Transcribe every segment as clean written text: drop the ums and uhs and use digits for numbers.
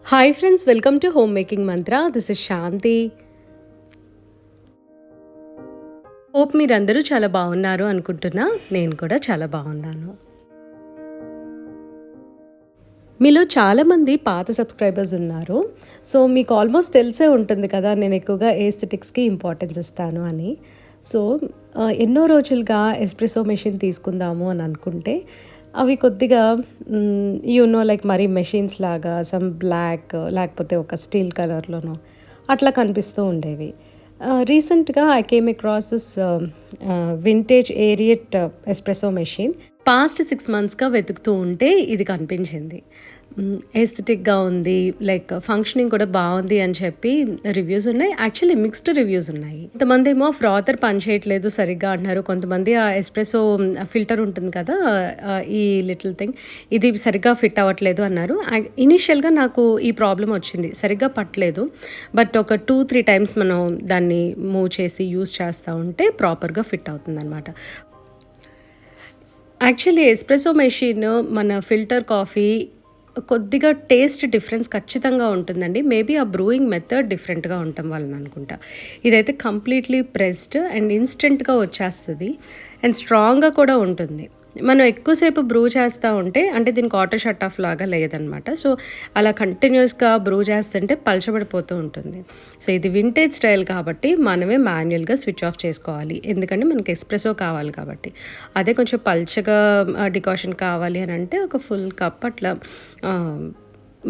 Hi friends, welcome to home making Mantra. This is Shanti. Hope మీరందరూ చాలా బాగున్నారు అనుకుంటున్నా. నేను కూడా చాలా బాగున్నాను. మీలో చాలామంది పాత సబ్స్క్రైబర్స్ ఉన్నారు. సో మీకు ఆల్మోస్ట్ తెలిసే ఉంటుంది కదా, నేను ఎక్కువగా ఏస్థెటిక్స్కి ఇంపార్టెన్స్ ఇస్తాను అని. సో ఎన్నో రోజులుగా ఎస్ప్రెసో మెషిన్ తీసుకుందాము అని అనుకుంటే అవి కొద్దిగా లైక్ మరీ మెషిన్స్ లాగా సమ్ బ్లాక్ లేకపోతే ఒక స్టీల్ కలర్లోనో అట్లా కనిపిస్తూ ఉండేవి. రీసెంట్గా I came across this vintage Ariete espresso machine. Past 6 monthsగా వెతుకుతూ ఉంటే ఇది కనిపించింది. ఎస్థెటిక్గా ఉంది, లైక్ ఫంక్షనింగ్ కూడా బాగుంది అని చెప్పి రివ్యూస్ ఉన్నాయి. యాక్చువల్లీ మిక్స్డ్ రివ్యూస్ ఉన్నాయి. కొంతమంది ఏమో ఫ్రాతర్ పని చేయట్లేదు సరిగ్గా అంటున్నారు. కొంతమంది ఆ ఎస్ప్రెసో ఫిల్టర్ ఉంటుంది కదా, ఈ లిటిల్ థింగ్ ఇది సరిగ్గా ఫిట్ అవ్వట్లేదు అన్నారు. ఇనీషియల్గా నాకు ఈ ప్రాబ్లం వచ్చింది, సరిగ్గా పట్టలేదు. బట్ ఒక 2-3 times మనం దాన్ని మూవ్ చేసి యూస్ చేస్తూ ఉంటే ప్రాపర్గా ఫిట్ అవుతుంది అనమాట. యాక్చువల్లీ ఎస్ప్రెసో మెషిన్ మన ఫిల్టర్ కాఫీ కొద్దిగా టేస్ట్ డిఫరెన్స్ ఖచ్చితంగా ఉంటుందండి. మేబీ ఆ బ్రూయింగ్ మెథడ్ డిఫరెంట్గా ఉండటం వలన అనుకుంటా. ఇదైతే కంప్లీట్లీ ప్రెస్డ్ అండ్ ఇన్స్టెంట్గా వచ్చేస్తుంది అండ్ స్ట్రాంగ్గా కూడా ఉంటుంది. మనం ఎక్కువసేపు బ్రూ చేస్తూ ఉంటే, అంటే దీనికి ఆటో షట్ ఆఫ్ లాగా లేదనమాట. సో అలా కంటిన్యూస్గా బ్రూ చేస్తుంటే పలచబడిపోతూ ఉంటుంది. సో ఇది వింటేజ్ స్టైల్ కాబట్టి మనమే మాన్యువల్గా స్విచ్ ఆఫ్ చేసుకోవాలి, ఎందుకంటే మనకి ఎస్ప్రెసో కావాలి కాబట్టి. అదే కొంచెం పల్చగా డికాషన్ కావాలి అని అంటే ఒక ఫుల్ కప్ అట్లా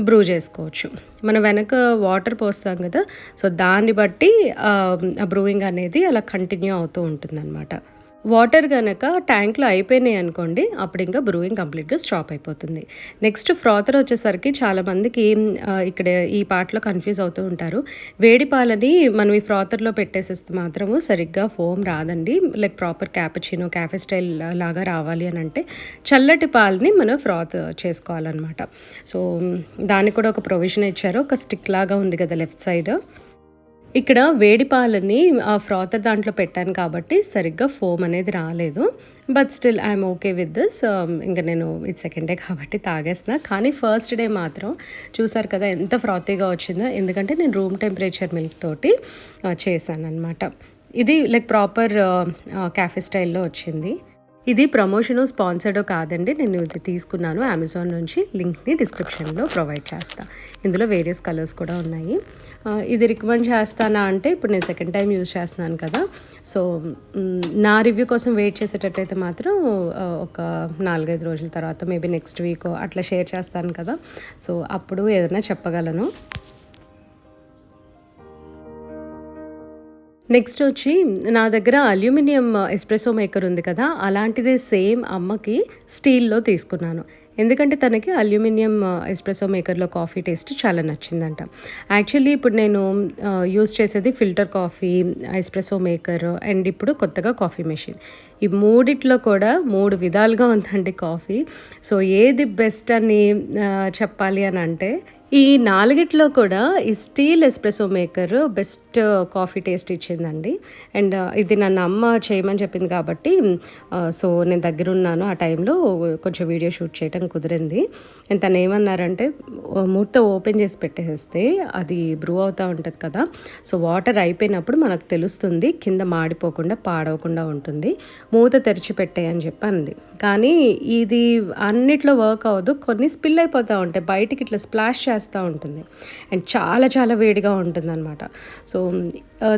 బ్రూ చేసుకోవచ్చు. మనం వెనక వాటర్ పోస్తాం కదా, సో దాన్ని బట్టి బ్రూయింగ్ అనేది అలా కంటిన్యూ అవుతూ ఉంటుందన్నమాట. వాటర్ కనుక ట్యాంక్లో అయిపోయినాయి అనుకోండి, అప్పుడు ఇంకా బ్రూయింగ్ కంప్లీట్గా స్టాప్ అయిపోతుంది. నెక్స్ట్ ఫ్రాతర్ వచ్చేసరికి చాలామందికి ఇక్కడ ఈ పార్ట్లో కన్ఫ్యూజ్ అవుతూ ఉంటారు. వేడి పాలని మనం ఈ ఫ్రాతర్లో పెట్టేసేస్తే మాత్రము సరిగ్గా ఫోమ్ రాదండి, like proper cappuccino cafe style లాగా రావాలి అని అంటే చల్లటి పాలని మనం ఫ్రాత్ చేసుకోవాలన్నమాట. సో దానికి కూడా ఒక ప్రొవిజన్ ఇచ్చారు. ఒక స్టిక్ లాగా ఉంది కదా లెఫ్ట్ సైడ్. ఇక్కడ వేడి పాలని ఆ ఫ్రాతర్ దాంట్లో పెట్టాను కాబట్టి సరిగ్గా ఫోమ్ అనేది రాలేదు. But still I'm okay with this. ఇంకా నేను ఇది సెకండ్ డే కాబట్టి తాగేస్తున్నా. కానీ ఫస్ట్ డే మాత్రం చూసారు కదా ఎంత ఫ్రాతీగా వచ్చిందో, ఎందుకంటే నేను రూమ్ టెంపరేచర్ మిల్క్ తోటి చేశాను అనమాట. ఇది లైక్ ప్రాపర్ క్యాఫే స్టైల్లో వచ్చింది. ఇది ప్రమోషను స్పాన్సర్డో కాదండి, నేను ఇది తీసుకున్నాను అమెజాన్ నుంచి. లింక్ని డిస్క్రిప్షన్లో ప్రొవైడ్ చేస్తాను. ఇందులో వేరియస్ కలర్స్ కూడా ఉన్నాయి. ఇది రికమెండ్ చేస్తానా అంటే, ఇప్పుడు నేను సెకండ్ టైం యూజ్ చేస్తున్నాను కదా, సో నా రివ్యూ కోసం వెయిట్ చేసేటట్టయితే మాత్రం ఒక 4-5 రోజుల తర్వాత మేబీ నెక్స్ట్ వీక్ అట్లా షేర్ చేస్తాను కదా, సో అప్పుడు ఏదైనా చెప్పగలను. నెక్స్ట్ వచ్చి నా దగ్గర అల్యూమినియం ఎస్ప్రెసో మేకర్ ఉంది కదా, అలాంటిదే సేమ్ అమ్మకి స్టీల్లో తీసుకున్నాను. ఎందుకంటే తనకి అల్యూమినియం ఎస్ప్రెసో మేకర్లో కాఫీ టేస్ట్ చాలా నచ్చిందంట. యాక్చువల్లీ ఇప్పుడు నేను యూస్ చేసేది filter coffee, espresso maker and ఇప్పుడు కొత్తగా కాఫీ మెషిన్. ఈ మూడిట్లో కూడా 3 విధాలుగా ఉందండి కాఫీ. సో ఏది బెస్ట్ అని చెప్పాలి అని అంటే, ఈ 4గిట్లో కూడా ఈ steel espresso maker best coffee taste ఇచ్చిందండి. అండ్ ఇది నన్ను అమ్మ చేయమని చెప్పింది కాబట్టి సో నేను దగ్గర ఉన్నాను ఆ టైంలో, కొంచెం వీడియో షూట్ చేయడం కుదిరింది. అండ్ తను ఏమన్నారంటే, మూత ఓపెన్ చేసి పెట్టేస్తే అది బ్రూ అవుతూ ఉంటుంది కదా, సో వాటర్ అయిపోయినప్పుడు మనకు తెలుస్తుంది, కింద మాడిపోకుండా పాడవకుండా ఉంటుంది, మూత తెరిచి పెట్టేయని చెప్పి అంది. కానీ ఇది అన్నిట్లో వర్క్ అవ్వదు, కొన్ని స్పిల్ అయిపోతూ ఉంటాయి బయటికి, ఇట్లా స్ప్లాష్ చేస్తూ ఉంటుంది అండ్ చాలా చాలా వేడిగా ఉంటుంది అనమాట. సో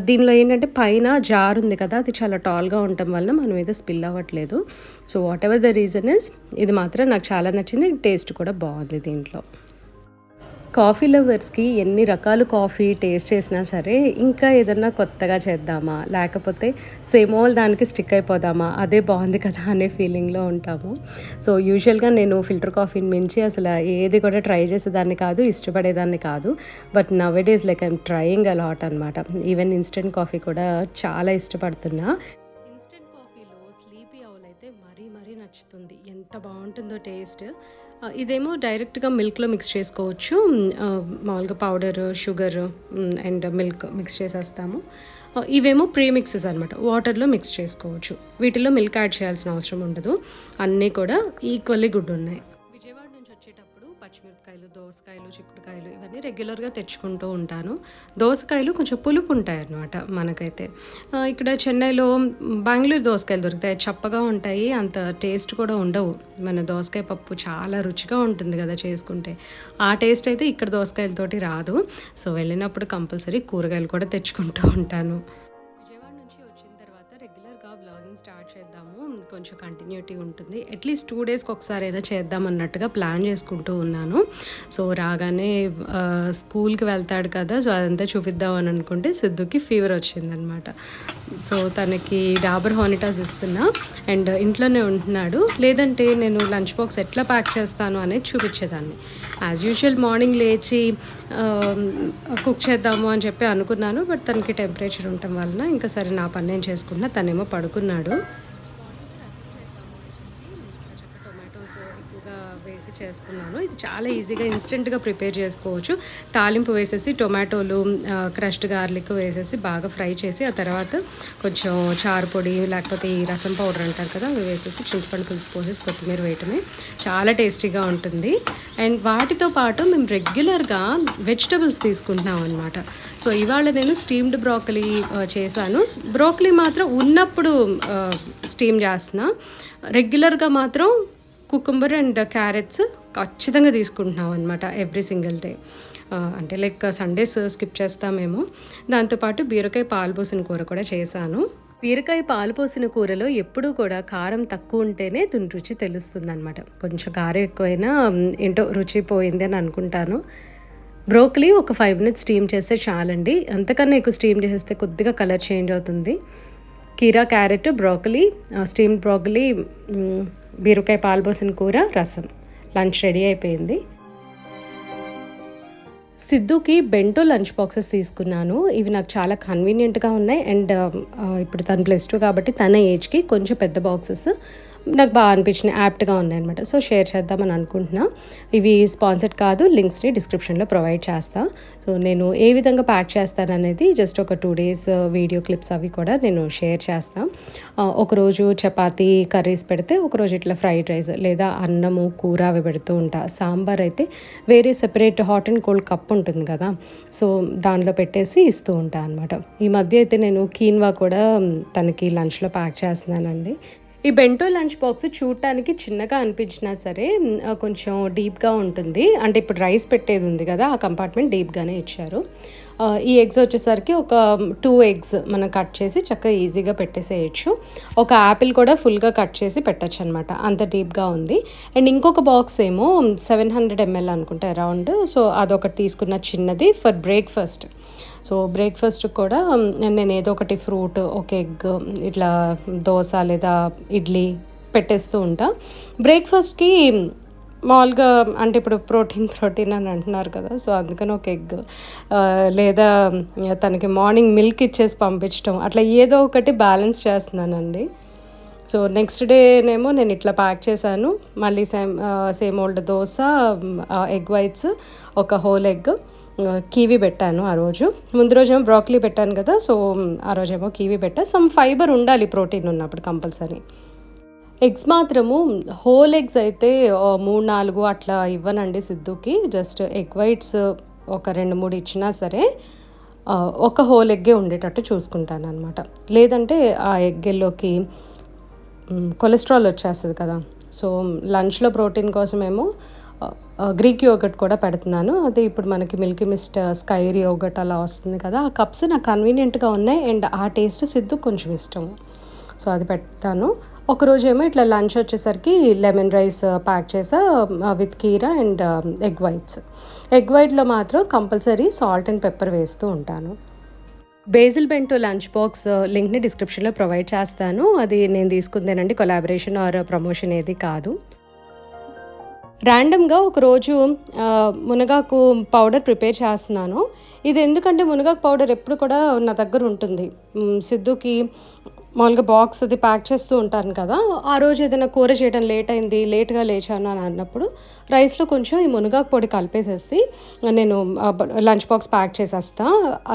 దీనిలో ఏంటంటే పైన జార్ ఉంది కదా, అది చాలా టాల్గా ఉండటం వల్ల మన మీద స్పిల్ అవ్వట్లేదు. So what ever the reason is, ఇది మాత్రం నాకు చాలా నచ్చింది. టేస్ట్ కూడా బాగుంది దీంట్లో. కాఫీ లవర్స్కి ఎన్ని రకాల కాఫీ టేస్ట్ చేసినా సరే, ఇంకా ఏదన్నా కొత్తగా చేద్దామా లేకపోతే సేమ్ ఆల్ దానికి స్టిక్ అయిపోదామా, అదే బాగుంది కదా అనే ఫీలింగ్లో ఉంటాము. సో యూజువల్గా నేను ఫిల్టర్ కాఫీని మించి అసలు ఏది కూడా ట్రై చేసేదాన్ని కాదు, ఇష్టపడేదాన్ని కాదు. But now days like I'm trying a lot అనమాట. ఈవెన్ ఇన్స్టెంట్ కాఫీ కూడా చాలా ఇష్టపడుతున్నా. ఇన్స్టెంట్ కాఫీలో స్లీపీ అవుల్ అయితే మరీ మరీ నచ్చుతుంది, ఎంత బాగుంటుందో టేస్ట్. ఇదేమో డైరెక్ట్గా మిల్క్లో మిక్స్ చేసుకోవచ్చు. మామూలుగా powder, sugar and milk mix చేసేస్తాము. ఇవేమో ప్రీమిక్సెస్ అనమాట, వాటర్లో మిక్స్ చేసుకోవచ్చు. వీటిలో మిల్క్ యాడ్ చేయాల్సిన అవసరం ఉండదు. అన్నీ కూడా ఈక్వల్లీ గుడ్ ఉన్నాయి. విజయవాడ నుంచి వచ్చేటప్పుడు పచ్చిమిరపకాయలు, దోసకాయలు, చిక్కుడుకాయలు ఇవన్నీ రెగ్యులర్గా తెచ్చుకుంటూ ఉంటాను. దోసకాయలు కొంచెం పులుపు ఉంటాయి అన్నమాట మనకైతే. ఇక్కడ చెన్నైలో బెంగళూరు దోసకాయలు దొరుకుతాయి. చప్పగా ఉంటాయి, అంత టేస్ట్ కూడా ఉండవు. మన దోసకాయ పప్పు చాలా రుచిగా ఉంటుంది కదా చేసుకుంటే. ఆ టేస్ట్ అయితే ఇక్కడ దోసకాయలతోటి రాదు. సో వెళ్ళినప్పుడు కంపల్సరీ కూరగాయలు కూడా తెచ్చుకుంటూ ఉంటాను. విజయవాడ నుంచి వచ్చిన తర్వాత రెగ్యులర్గా వ్లాగింగ్ స్టార్ట్ చేద్దాము, కొంచెం కంటిన్యూటీ ఉంటుంది, అట్లీస్ట్ 2 డేస్కి ఒకసారైనా చేద్దాం అన్నట్టుగా ప్లాన్ చేసుకుంటూ ఉన్నాను. సో రాగానే స్కూల్కి వెళ్తాడు కదా, సో అదంతా చూపిద్దాం అని అనుకుంటే సిద్ధుకి ఫీవర్ వచ్చిందనమాట. సో తనకి డాబర్ హానిటాస్ ఇస్తున్నా అండ్ ఇంట్లోనే ఉంటున్నాడు. లేదంటే నేను లంచ్ బాక్స్ ఎట్లా ప్యాక్ చేస్తాను అనేది చూపించేదాన్ని. యాజ్ యూజువల్ మార్నింగ్ లేచి కుక్ చేద్దాము అని చెప్పి అనుకున్నాను. బట్ తనకి టెంపరేచర్ ఉండటం వలన ఇంకా సరే నా పని నేను చేసుకున్నా, తనేమో పడుకున్నాడు. వేసి చేస్తున్నాను. ఇది చాలా ఈజీగా ఇన్స్టెంట్గా ప్రిపేర్ చేసుకోవచ్చు. తాలింపు వేసేసి టొమాటోలు, క్రష్డ్ గార్లిక్ వేసేసి బాగా ఫ్రై చేసి ఆ తర్వాత కొంచెం చారు పొడి లేకపోతే ఈ రసం పౌడర్ అంటారు కదా, అవి వేసేసి చింతపండు పులుసు పోసేసి కొత్తిమీర వేయటమే చాలా టేస్టీగా ఉంటుంది. అండ్ వాటితో పాటు మేము రెగ్యులర్గా వెజిటబుల్స్ తీసుకుంటున్నాం అనమాట. సో ఇవాళ నేను స్టీమ్డ్ బ్రోకలీ చేశాను. బ్రోకలీ మాత్రం ఉన్నప్పుడు స్టీమ్ చేస్తున్నా, రెగ్యులర్గా మాత్రం కుకుంబర్ అండ్ క్యారెట్స్ ఖచ్చితంగా తీసుకుంటున్నాం అనమాట ఎవ్రీ సింగిల్ డే. అంటే లైక్ సండేస్ స్కిప్ చేస్తామేమో. దాంతోపాటు బీరకాయ పాలుపోసిన కూర కూడా చేశాను. బీరకాయ పాలుపోసిన కూరలో ఎప్పుడూ కూడా కారం తక్కువ ఉంటేనే దీని రుచి తెలుస్తుంది అనమాట. కొంచెం కారం ఎక్కువైనా ఏంటో రుచి పోయింది అని అనుకుంటాను. బ్రోకలీ ఒక 5 minutes స్టీమ్ చేస్తే చాలండి. అంతకన్నా ఎక్కువ స్టీమ్ చేస్తే కొద్దిగా కలర్ చేంజ్ అవుతుంది. కీరా, క్యారెట్, బ్రోకలీ, స్టీమ్డ్ బ్రోకలీ, బీరకాయ పాలుపోసిన కూర, రసం, లంచ్ రెడీ అయిపోయింది. సిద్ధుకి బెంటో లంచ్ బాక్సెస్ తీసుకున్నాను. ఇవి నాకు చాలా కన్వీనియంట్గా ఉన్నాయి. అండ్ ఇప్పుడు తను +2 కాబట్టి తన ఏజ్కి కొంచెం పెద్ద బాక్సెస్ నాకు బాగా అనిపించిన యాప్ట్గా ఉన్నాయన్నమాట. సో షేర్ చేద్దామని అనుకుంటున్నా. ఇవి స్పాన్సర్డ్ కాదు, లింక్స్ని డిస్క్రిప్షన్లో ప్రొవైడ్ చేస్తా. సో నేను ఏ విధంగా ప్యాక్ చేస్తాననేది జస్ట్ ఒక 2 days వీడియో క్లిప్స్ అవి కూడా నేను షేర్ చేస్తాను. ఒకరోజు చపాతీ కర్రీస్ పెడితే, ఒకరోజు ఇట్లా ఫ్రైడ్ రైస్ లేదా అన్నము కూర అవి పెడుతూ ఉంటా. సాంబార్ అయితే వేరే separate hot and cold cup ఉంటుంది కదా, సో దానిలో పెట్టేసి ఇస్తూ ఉంటాను అనమాట. ఈ మధ్య అయితే నేను కీన్వా కూడా తనకి లంచ్లో ప్యాక్ చేస్తున్నానండి. ఈ బెంటో లంచ్ బాక్స్ చూడటానికి చిన్నగా అనిపించినా సరే కొంచెం డీప్గా ఉంటుంది. అంటే ఇప్పుడు రైస్ పెట్టేది ఉంది కదా, ఆ కంపార్ట్మెంట్ డీప్గానే ఇచ్చారు. ఈ ఎగ్స్ వచ్చేసరికి ఒక 2 eggs మనం కట్ చేసి చక్కగా ఈజీగా పెట్టేసేయచ్చు. ఒక యాపిల్ కూడా ఫుల్గా కట్ చేసి పెట్టచ్చు అనమాట, అంత డీప్గా ఉంది. అండ్ ఇంకొక బాక్స్ ఏమో 700 ml అనుకుంటా అరౌండ్. సో అదొకటి తీసుకున్న చిన్నది ఫర్ బ్రేక్ఫాస్ట్. సో బ్రేక్ఫాస్ట్ కూడా నేను ఏదో ఒకటి ఫ్రూట్, ఒక ఎగ్, ఇట్లా దోశ లేదా ఇడ్లీ పెట్టేస్తూ ఉంటా. బ్రేక్ఫాస్ట్కి మామూలుగా అంటే ఇప్పుడు ప్రోటీన్ అని అంటున్నారు కదా, సో అందుకని ఒక ఎగ్ లేదా తనకి మార్నింగ్ మిల్క్ ఇచ్చేసి పంపించడం, అట్లా ఏదో ఒకటి బ్యాలెన్స్ చేస్తున్నానండి. సో నెక్స్ట్ డేనేమో నేను ఇట్లా ప్యాక్ చేశాను. మళ్ళీ same old dosa, egg whites, ఒక హోల్ ఎగ్, కీవీ పెట్టాను. ఆ రోజు ముందు రోజేమో బ్రోకలీ పెట్టాను కదా, సో ఆ రోజేమో కీవీ పెట్టా. సమ్ ఫైబర్ ఉండాలి ప్రోటీన్ ఉన్నప్పుడు కంపల్సరీ. ఎగ్స్ మాత్రము హోల్ ఎగ్స్ అయితే 3-4 అట్లా ఇవ్వనండి సిద్ధుకి. జస్ట్ ఎగ్ వైట్స్ ఒక 2-3 ఇచ్చినా సరే ఒక హోల్ ఎగ్గే ఉండేటట్టు చూసుకుంటాను అనమాట. లేదంటే ఆ ఎగ్లోకి కొలెస్ట్రాల్ వచ్చేస్తుంది కదా. సో లంచ్లో ప్రోటీన్ కోసమేమో గ్రీక్ యోగట్ కూడా పెడుతున్నాను. అది ఇప్పుడు మనకి మిల్కీ మిస్ట్ స్కైర్ యోగట్ అలా వస్తుంది కదా, ఆ కప్స్ నాకు కన్వీనియంట్గా ఉన్నాయి. అండ్ ఆ టేస్ట్ సిద్ధు కొంచెం ఇష్టం, సో అది పెడతాను. ఒకరోజేమో ఇట్లా లంచ్ వచ్చేసరికి లెమన్ రైస్ ప్యాక్ చేసా విత్ కీరా అండ్ ఎగ్ వైట్స్. ఎగ్ వైట్లో మాత్రం కంపల్సరీ సాల్ట్ అండ్ పెప్పర్ వేస్తూ ఉంటాను. బేసిల్ బెంటో లంచ్ బాక్స్ లింక్ని డిస్క్రిప్షన్లో ప్రొవైడ్ చేస్తాను. అది నేను తీసుకుందేనండి, కొలాబరేషన్ ఆర్ ప్రమోషన్ ఏది కాదు. ర్యాండమ్గా ఒకరోజు మునగాకు పౌడర్ ప్రిపేర్ చేస్తున్నాను. ఇది ఎందుకంటే మునగాకు పౌడర్ ఎప్పుడు కూడా నా దగ్గర ఉంటుంది. సిద్ధుకి మామూలుగా బాక్స్ అది ప్యాక్ చేస్తూ ఉంటాను కదా, ఆ రోజు ఏదైనా కూర చేయడం లేట్ అయింది, లేట్గా లేచాను అని అన్నప్పుడు రైస్లో కొంచెం ఈ మునగాకు పొడి కలిపేసేసి నేను లంచ్ బాక్స్ ప్యాక్ చేసేస్తా.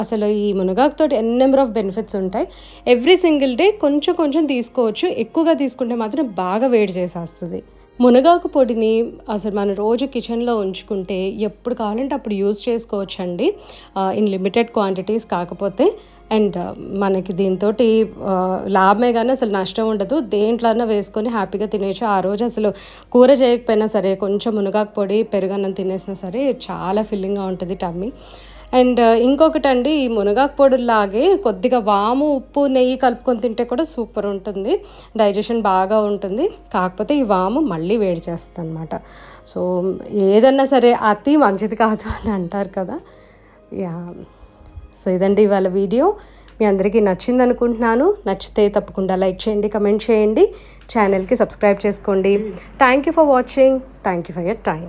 అసలు ఈ మునగాకుతో నెంబర్ ఆఫ్ బెనిఫిట్స్ ఉంటాయి. ఎవ్రీ సింగిల్ డే కొంచెం కొంచెం తీసుకోవచ్చు. ఎక్కువగా తీసుకుంటే మాత్రం బాగా వేడి చేసేస్తుంది. మునగాకు పొడిని అసలు మనం రోజు కిచెన్లో ఉంచుకుంటే ఎప్పుడు కావాలంటే అప్పుడు యూజ్ చేసుకోవచ్చండి, ఇన్ లిమిటెడ్ క్వాంటిటీస్. కాకపోతే అండ్ మనకి దీంతో లాభమే కానీ అసలు నష్టం ఉండదు. దేంట్లోనే వేసుకొని హ్యాపీగా తినేయచ్చు. ఆ రోజు అసలు కూర చేయకపోయినా సరే కొంచెం మునగాకు పొడి పెరుగన్నం తినేసినా సరే చాలా ఫిల్లింగ్గా ఉంటుంది టమ్మీ. అండ్ ఇంకొకటండి, ఈ మునగాకు పొడులాగే కొద్దిగా వాము, ఉప్పు, నెయ్యి కలుపుకొని తింటే కూడా సూపర్ ఉంటుంది, డైజెషన్ బాగా ఉంటుంది. కాకపోతే ఈ వాము మళ్ళీ వేడి చేస్తుంది అనమాట. సో ఏదన్నా సరే అతి మంచిది కాదు అని అంటారు కదా. యా, సో ఇదండి ఇవాళ వీడియో. మీ అందరికీ నచ్చింది అనుకుంటున్నాను. నచ్చితే తప్పకుండా లైక్ చేయండి, కమెంట్ చేయండి, ఛానల్కి సబ్స్క్రైబ్ చేసుకోండి. Thank you for watching. Thank you for your time.